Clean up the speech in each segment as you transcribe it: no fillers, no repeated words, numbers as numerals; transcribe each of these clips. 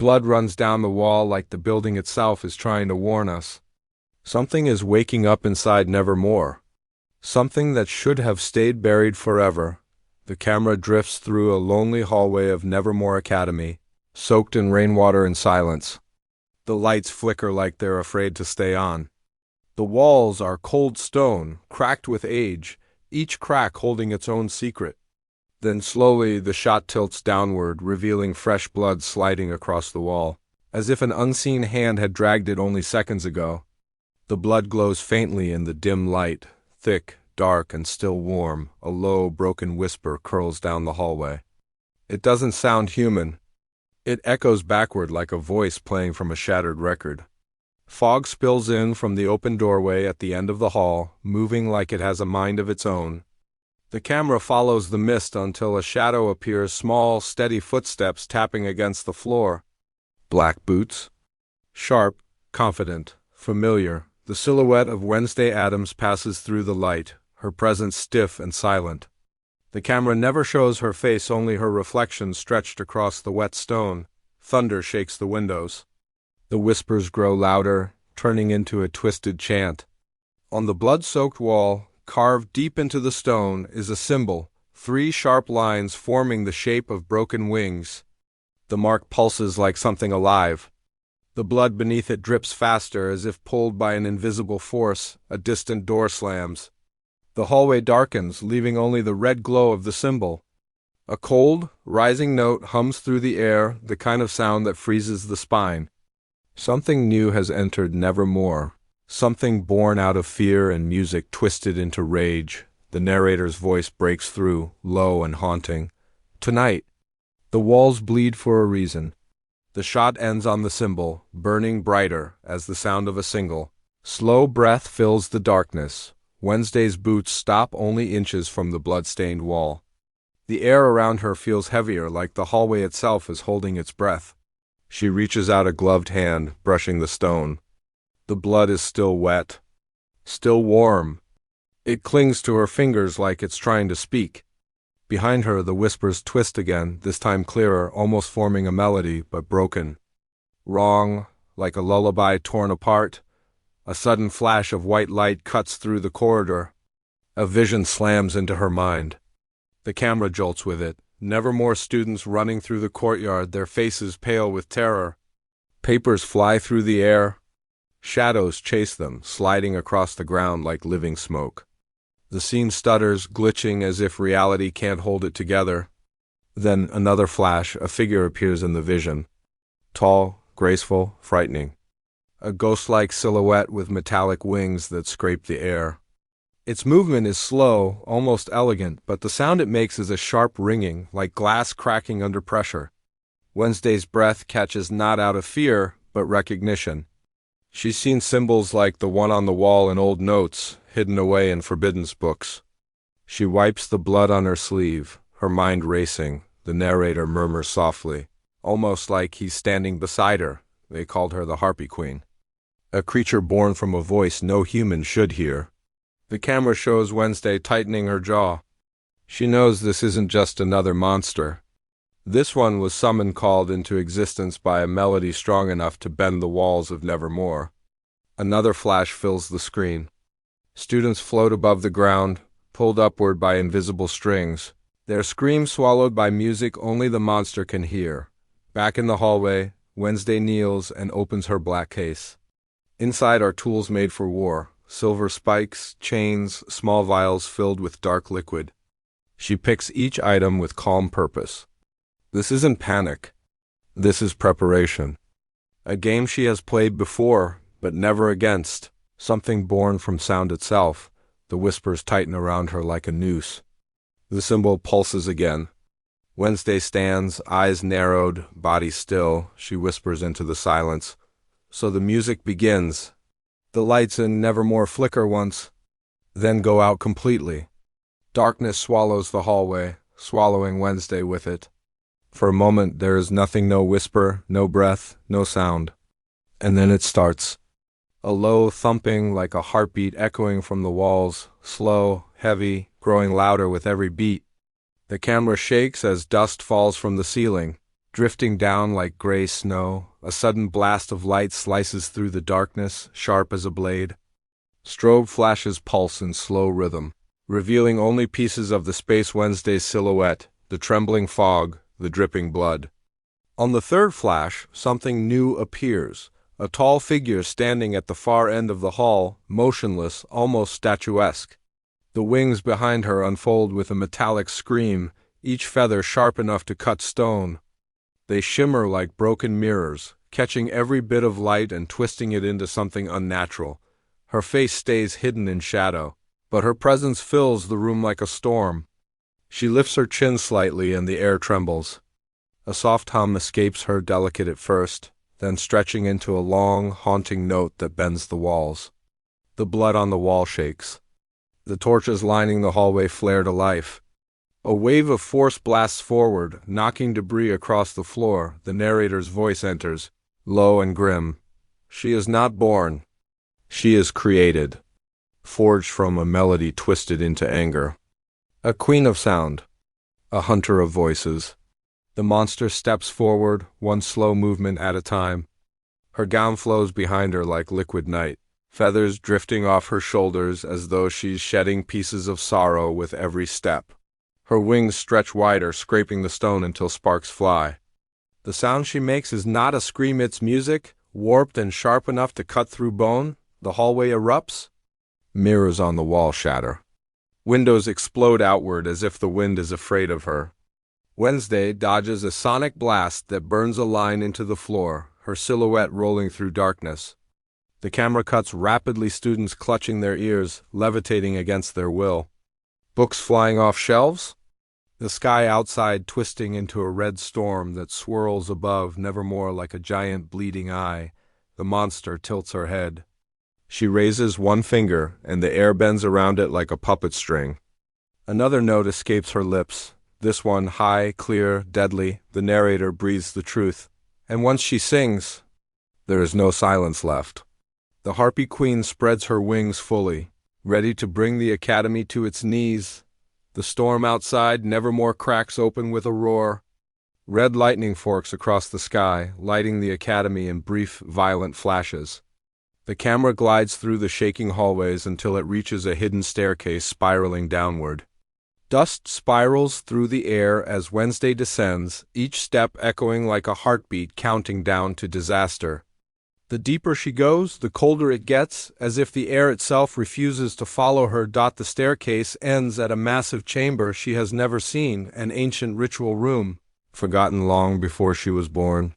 Blood runs down the wall like the building itself is trying to warn us. Something is waking up inside Nevermore. Something that should have stayed buried forever. The camera drifts through a lonely hallway of Nevermore Academy, soaked in rainwater and silence. The lights flicker like they're afraid to stay on. The walls are cold stone, cracked with age, each crack holding its own secret. Then slowly the shot tilts downward, revealing fresh blood sliding across the wall, as if an unseen hand had dragged it only seconds ago. The blood glows faintly in the dim light, thick, dark, and still warm. A low, broken whisper curls down the hallway. It doesn't sound human. It echoes backward like a voice playing from a shattered record. Fog spills in from the open doorway at the end of the hall, moving like it has a mind of its own. The camera follows the mist until a shadow appears, small, steady footsteps tapping against the floor. Black boots. Sharp, confident, familiar. The silhouette of Wednesday Addams passes through the light, her presence stiff and silent. The camera never shows her face, only her reflection stretched across the wet stone. Thunder shakes the windows. The whispers grow louder, turning into a twisted chant. On the blood-soaked wall, carved deep into the stone, is a symbol, 3 sharp lines forming the shape of broken wings. The mark pulses like something alive. The blood beneath it drips faster, as if pulled by an invisible force. A distant door slams. The hallway darkens, leaving only the red glow of the symbol. A cold, rising note hums through the air, the kind of sound that freezes the spine. Something new has entered Nevermore. Something born out of fear and music twisted into rage. The narrator's voice breaks through, low and haunting. Tonight, the walls bleed for a reason. The shot ends on the symbol, burning brighter as the sound of a single. Slow breath fills the darkness. Wednesday's boots stop only inches from the blood-stained wall. The air around her feels heavier, like the hallway itself is holding its breath. She reaches out a gloved hand, brushing the stone. The blood is still wet, still warm. It clings to her fingers like it's trying to speak. Behind her, the whispers twist again, this time clearer, almost forming a melody, but broken. Wrong, like a lullaby torn apart. A sudden flash of white light cuts through the corridor. A vision slams into her mind. The camera jolts with it. Nevermore students running through the courtyard, their faces pale with terror. Papers fly through the air. Shadows chase them, sliding across the ground like living smoke. The scene stutters, glitching as if reality can't hold it together. Then another flash, a figure appears in the vision. Tall, graceful, frightening. A ghost-like silhouette with metallic wings that scrape the air. Its movement is slow, almost elegant, but the sound it makes is a sharp ringing, like glass cracking under pressure. Wednesday's breath catches not out of fear, but recognition. She's seen symbols like the one on the wall in old notes, hidden away in forbidden books. She wipes the blood on her sleeve, her mind racing. The narrator murmurs softly, almost like he's standing beside her. They called her the Harpy Queen. A creature born from a voice no human should hear. The camera shows Wednesday tightening her jaw. She knows this isn't just another monster. This one was summoned, called into existence by a melody strong enough to bend the walls of Nevermore. Another flash fills the screen. Students float above the ground, pulled upward by invisible strings. Their screams swallowed by music only the monster can hear. Back in the hallway, Wednesday kneels and opens her black case. Inside are tools made for war, silver spikes, chains, small vials filled with dark liquid. She picks each item with calm purpose. This isn't panic. This is preparation. A game she has played before, but never against. Something born from sound itself. The whispers tighten around her like a noose. The symbol pulses again. Wednesday stands, eyes narrowed, body still. She whispers into the silence. So the music begins. The lights in Nevermore flicker once, then go out completely. Darkness swallows the hallway, swallowing Wednesday with it. For a moment there is nothing, no whisper, no breath, no sound. And then it starts. A low thumping like a heartbeat echoing from the walls, slow, heavy, growing louder with every beat. The camera shakes as dust falls from the ceiling. drifting down like gray snow. A sudden blast of light slices through the darkness, sharp as a blade. Strobe flashes pulse in slow rhythm, revealing only pieces of the Space Wednesday's silhouette, the trembling fog, the dripping blood. On the third flash, something new appears, a tall figure standing at the far end of the hall, motionless, almost statuesque. The wings behind her unfold with a metallic scream, each feather sharp enough to cut stone. They shimmer like broken mirrors, catching every bit of light and twisting it into something unnatural. Her face stays hidden in shadow, but her presence fills the room like a storm. She lifts her chin slightly and the air trembles. A soft hum escapes her, delicate at first, then stretching into a long, haunting note that bends the walls. The blood on the wall shakes. The torches lining the hallway flare to life. A wave of force blasts forward, knocking debris across the floor. The narrator's voice enters, low and grim. She is not born. She is created, forged from a melody twisted into anger. A queen of sound, a hunter of voices. The monster steps forward, one slow movement at a time. Her gown flows behind her like liquid night, feathers drifting off her shoulders as though she's shedding pieces of sorrow with every step. Her wings stretch wider, scraping the stone until sparks fly. The sound she makes is not a scream, it's music, warped and sharp enough to cut through bone. The hallway erupts. Mirrors on the wall shatter. Windows explode outward as if the wind is afraid of her. Wednesday dodges a sonic blast that burns a line into the floor, her silhouette rolling through darkness. The camera cuts rapidly, students clutching their ears, levitating against their will. Books flying off shelves. The sky outside twisting into a red storm that swirls above Nevermore like a giant bleeding eye. The monster tilts her head. She raises one finger, and the air bends around it like a puppet string. Another note escapes her lips, this one high, clear, deadly. The narrator breathes the truth. And once she sings, there is no silence left. The Harpy Queen spreads her wings fully, ready to bring the Academy to its knees. The storm outside Nevermore cracks open with a roar. Red lightning forks across the sky, lighting the Academy in brief, violent flashes. The camera glides through the shaking hallways until it reaches a hidden staircase spiraling downward. Dust spirals through the air as Wednesday descends, each step echoing like a heartbeat counting down to disaster. The deeper she goes, the colder it gets, as if the air itself refuses to follow her. The staircase ends at a massive chamber she has never seen, an ancient ritual room, forgotten long before she was born.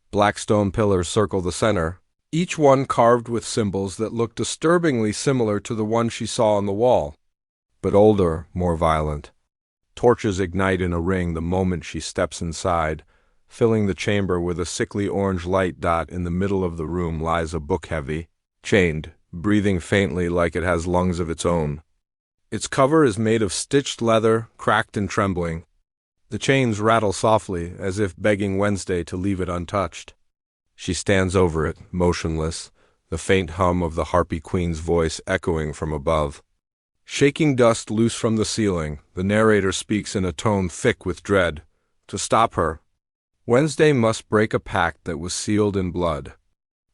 Black stone pillars circle the center, each one carved with symbols that look disturbingly similar to the one she saw on the wall, but older, more violent. Torches ignite in a ring the moment she steps inside, filling the chamber with a sickly orange light. In the middle of the room lies a book heavy, chained, breathing faintly like it has lungs of its own. Its cover is made of stitched leather, cracked and trembling. The chains rattle softly, as if begging Wednesday to leave it untouched. She stands over it, motionless, the faint hum of the Harpy Queen's voice echoing from above. Shaking dust loose from the ceiling, the narrator speaks in a tone thick with dread. To stop her, Wednesday must break a pact that was sealed in blood.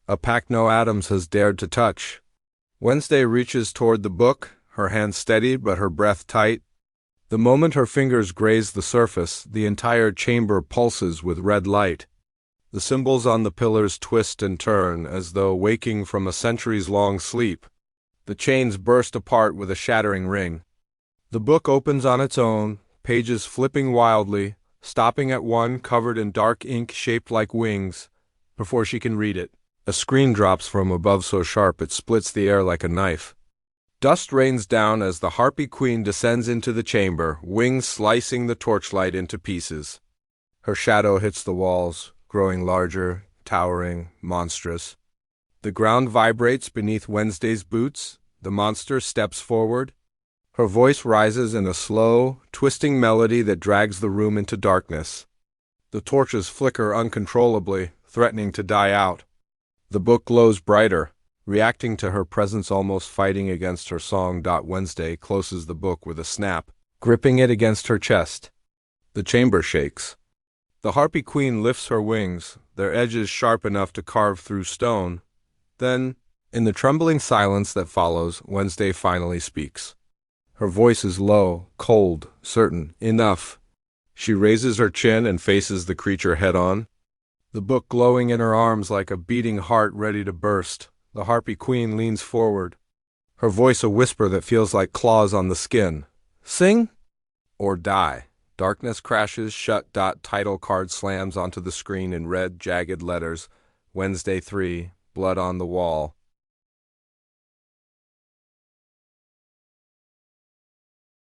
A pact no Addams has dared to touch. Wednesday reaches toward the book, her hand steady but her breath tight. The moment her fingers graze the surface, the entire chamber pulses with red light. The symbols on the pillars twist and turn as though waking from a centuries-long sleep. The chains burst apart with a shattering ring. The book opens on its own, pages flipping wildly, stopping at one covered in dark ink shaped like wings. Before she can read it, a screen drops from above so sharp it splits the air like a knife. Dust rains down as the Harpy Queen descends into the chamber, wings slicing the torchlight into pieces. Her shadow hits the walls, growing larger, towering, monstrous. The ground vibrates beneath Wednesday's boots. The monster steps forward. Her voice rises in a slow, twisting melody that drags the room into darkness. The torches flicker uncontrollably, threatening to die out. The book glows brighter, reacting to her presence, almost fighting against her song. Wednesday closes the book with a snap, gripping it against her chest. The chamber shakes. The Harpy Queen lifts her wings, their edges sharp enough to carve through stone. Then, in the trembling silence that follows, Wednesday finally speaks. Her voice is low, cold, certain. Enough. She raises her chin and faces the creature head-on, the book glowing in her arms like a beating heart ready to burst. The Harpy Queen leans forward, her voice a whisper that feels like claws on the skin. Sing or die. Darkness crashes shut. Title card slams onto the screen in red, jagged letters. Wednesday 3, blood on the wall.